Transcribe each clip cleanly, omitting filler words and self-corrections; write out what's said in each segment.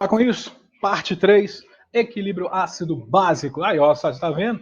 Com isso, parte 3, equilíbrio ácido básico. Aí, ó, você tá vendo?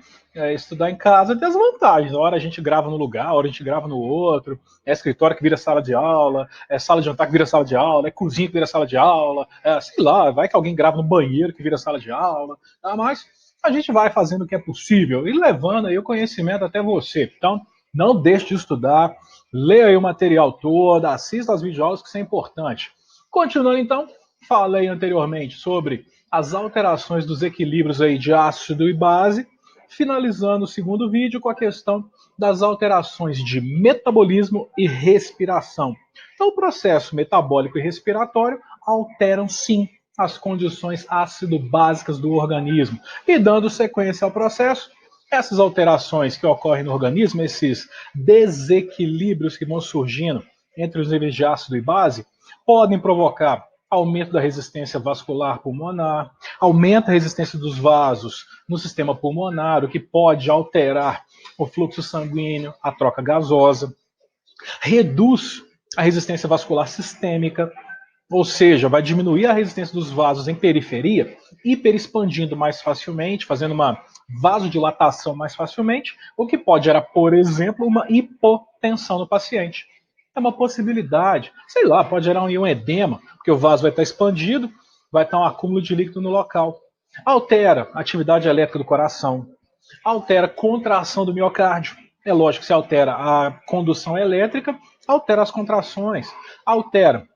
Estudar em casa tem as vantagens. Hora a gente grava no lugar, hora a gente grava no outro. É escritório que vira sala de aula, é sala de jantar que vira sala de aula, é cozinha que vira sala de aula, sei lá, vai que alguém grava no banheiro que vira sala de aula. Mas a gente vai fazendo o que é possível e levando aí o conhecimento até você. Então, não deixe de estudar, leia aí o material todo, assista às videoaulas, que isso é importante. Continuando então, falei anteriormente sobre as alterações dos equilíbrios aí de ácido e base, finalizando o segundo vídeo com a questão das alterações de metabolismo e respiração. Então, o processo metabólico e respiratório alteram sim as condições ácido-básicas do organismo. E dando sequência ao processo, essas alterações que ocorrem no organismo, esses desequilíbrios que vão surgindo entre os níveis de ácido e base, podem provocar aumento da resistência vascular pulmonar, aumenta a resistência dos vasos no sistema pulmonar, o que pode alterar o fluxo sanguíneo, a troca gasosa, reduz a resistência vascular sistêmica, ou seja, vai diminuir a resistência dos vasos em periferia, hiperexpandindo mais facilmente, fazendo uma vasodilatação mais facilmente, o que pode gerar, por exemplo, uma hipotensão no paciente. É uma possibilidade. Sei lá, pode gerar um edema, porque o vaso vai estar expandido, vai estar um acúmulo de líquido no local. Altera a atividade elétrica do coração, altera a contração do miocárdio. É lógico que se altera a condução elétrica, altera as contrações, altera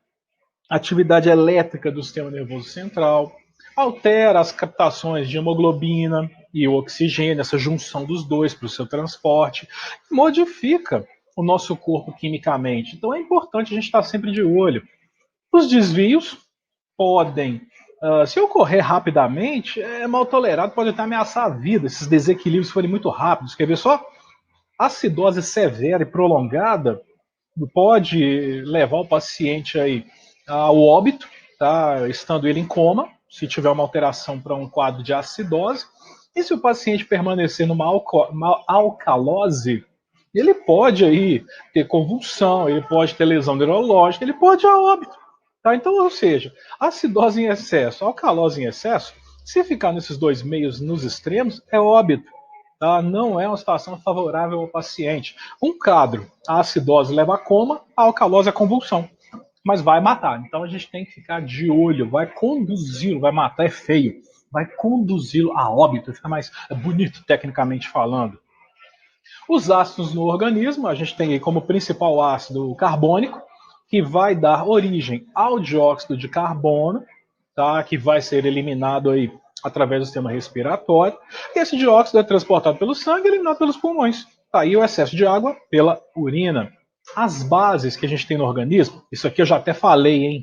a atividade elétrica do sistema nervoso central, altera as captações de hemoglobina e o oxigênio, essa junção dos dois para o seu transporte, modifica o nosso corpo quimicamente. Então é importante a gente estar sempre de olho. Os desvios podem, se ocorrer rapidamente, é mal tolerado, pode até ameaçar a vida. Esses desequilíbrios forem muito rápidos. Quer ver só? Acidose severa e prolongada pode levar o paciente aí ao óbito, tá? Estando ele em coma, se tiver uma alteração para um quadro de acidose. E se o paciente permanecer numa alcalose, ele pode aí ter convulsão, ele pode ter lesão neurológica, ele pode ir a óbito. Tá? Então, ou seja, acidose em excesso, alcalose em excesso, se ficar nesses dois meios nos extremos, é óbito. Tá? Não é uma situação favorável ao paciente. Um quadro, a acidose leva a coma, a alcalose a convulsão. Mas vai matar. Então a gente tem que ficar de olho, vai conduzi-lo, vai matar é feio, vai conduzi-lo a óbito, fica mais bonito tecnicamente falando. Os ácidos no organismo, a gente tem aí como principal ácido o carbônico, que vai dar origem ao dióxido de carbono, tá? Que vai ser eliminado aí através do sistema respiratório. E esse dióxido é transportado pelo sangue e eliminado pelos pulmões. Tá aí o excesso de água pela urina. As bases que a gente tem no organismo, isso aqui eu já até falei, hein?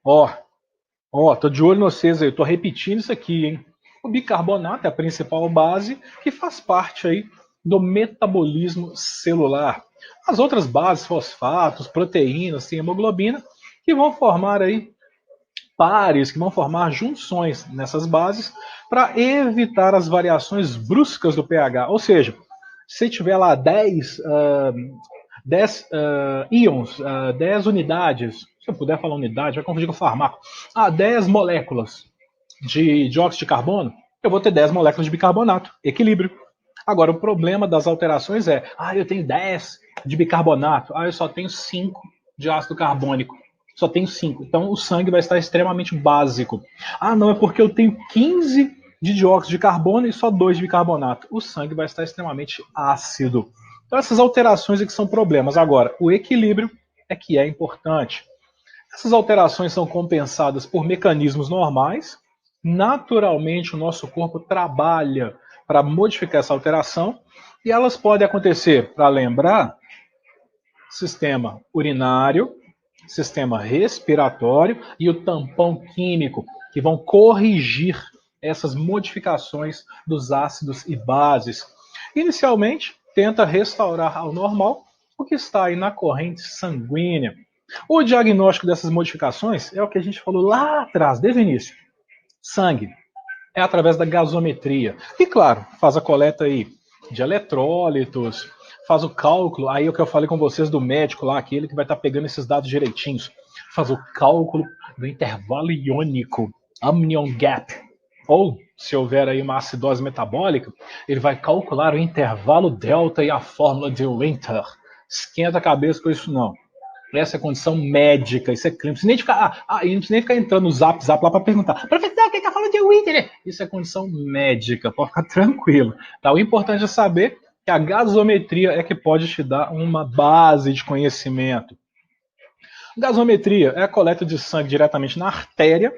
Tô de olho em vocês aí, eu tô repetindo isso aqui, hein? O bicarbonato é a principal base que faz parte aí do metabolismo celular. As outras bases, fosfatos, proteínas, tem hemoglobina, que vão formar aí pares, que vão formar junções nessas bases para evitar as variações bruscas do pH. Ou seja, se tiver lá 10 íons, 10 unidades, se eu puder falar unidade, vai confundir com farmaco, 10 moléculas de dióxido de carbono, eu vou ter 10 moléculas de bicarbonato, equilíbrio. Agora, o problema das alterações é, eu tenho 10 de bicarbonato, eu só tenho 5 de ácido carbônico, só tenho 5. Então, o sangue vai estar extremamente básico. Não, é porque eu tenho 15 de dióxido de carbono e só 2 de bicarbonato. O sangue vai estar extremamente ácido. Então, essas alterações é que são problemas. Agora, o equilíbrio é que é importante. Essas alterações são compensadas por mecanismos normais. Naturalmente, o nosso corpo trabalha para modificar essa alteração e elas podem acontecer, para lembrar, sistema urinário, sistema respiratório e o tampão químico, que vão corrigir essas modificações dos ácidos e bases. Inicialmente, tenta restaurar ao normal o que está aí na corrente sanguínea. O diagnóstico dessas modificações é o que a gente falou lá atrás, desde o início. Sangue é através da gasometria. E claro, faz a coleta aí de eletrólitos, faz o cálculo, aí é o que eu falei com vocês do médico lá, aquele que vai estar pegando esses dados direitinhos. Faz o cálculo do intervalo iônico. Amnion Gap. Ou, se houver aí uma acidose metabólica, ele vai calcular o intervalo delta e a fórmula de Winter. Esquenta a cabeça com isso não. Essa é condição médica, isso é crime. Não precisa nem ficar entrando no zap lá para perguntar, professor, o que tá falando de Winter? Isso é condição médica, pode ficar tranquilo. Tá? O importante é saber que a gasometria é que pode te dar uma base de conhecimento. Gasometria é a coleta de sangue diretamente na artéria,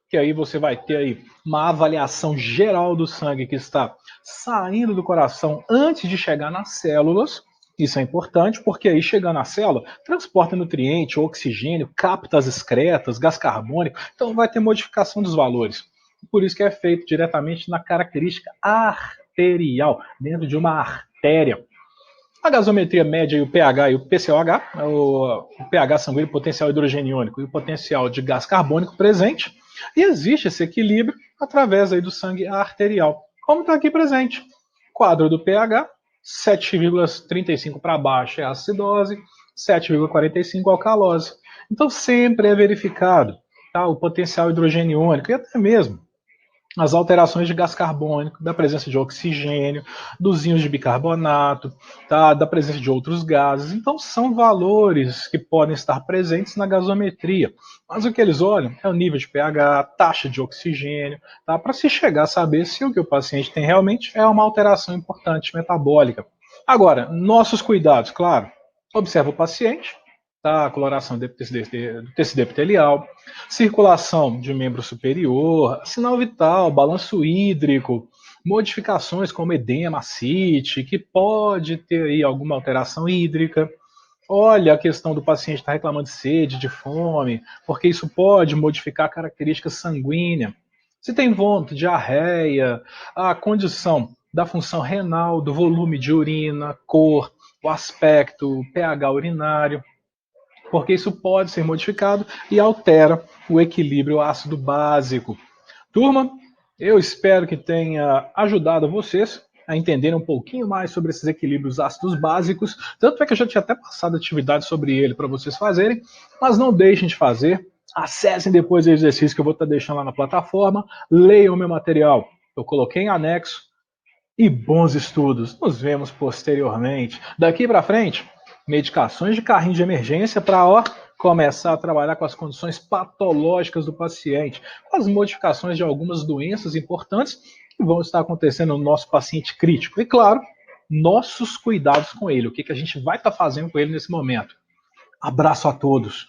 que aí você vai ter aí uma avaliação geral do sangue que está saindo do coração antes de chegar nas células. Isso é importante porque aí chegando na célula, transporta nutriente, oxigênio, capta as excretas, gás carbônico, então vai ter modificação dos valores. Por isso que é feito diretamente na característica arterial, dentro de uma artéria. A gasometria média e o pH e o PCOH, o pH sanguíneo, potencial hidrogeniônico e o potencial de gás carbônico presente, e existe esse equilíbrio através aí do sangue arterial, como está aqui presente. Quadro do pH, 7,35 para baixo é acidose, 7,45 alcalose. Então sempre é verificado, tá, o potencial hidrogeniônico e até mesmo as alterações de gás carbônico, da presença de oxigênio, dos íons de bicarbonato, tá, da presença de outros gases. Então, são valores que podem estar presentes na gasometria. Mas o que eles olham é o nível de pH, taxa de oxigênio, tá, para se chegar a saber se o que o paciente tem realmente é uma alteração importante metabólica. Agora, nossos cuidados, claro, observa o paciente, tá, coloração do tecido epitelial, circulação de membro superior, sinal vital, balanço hídrico, modificações como edema, ascite, que pode ter aí alguma alteração hídrica. Olha a questão do paciente estar reclamando de sede, de fome, porque isso pode modificar a característica sanguínea. Se tem vômito, diarreia, a condição da função renal, do volume de urina, cor, o aspecto, o pH urinário, porque isso pode ser modificado e altera o equilíbrio ácido básico. Turma, eu espero que tenha ajudado vocês a entenderem um pouquinho mais sobre esses equilíbrios ácidos básicos, tanto é que eu já tinha até passado atividade sobre ele para vocês fazerem, mas não deixem de fazer, acessem depois o exercício que eu vou estar deixando lá na plataforma, leiam o meu material, eu coloquei em anexo, e bons estudos. Nos vemos posteriormente. Daqui para frente, medicações de carrinho de emergência para começar a trabalhar com as condições patológicas do paciente, com as modificações de algumas doenças importantes que vão estar acontecendo no nosso paciente crítico. E claro, nossos cuidados com ele, o que a gente vai estar fazendo com ele nesse momento. Abraço a todos.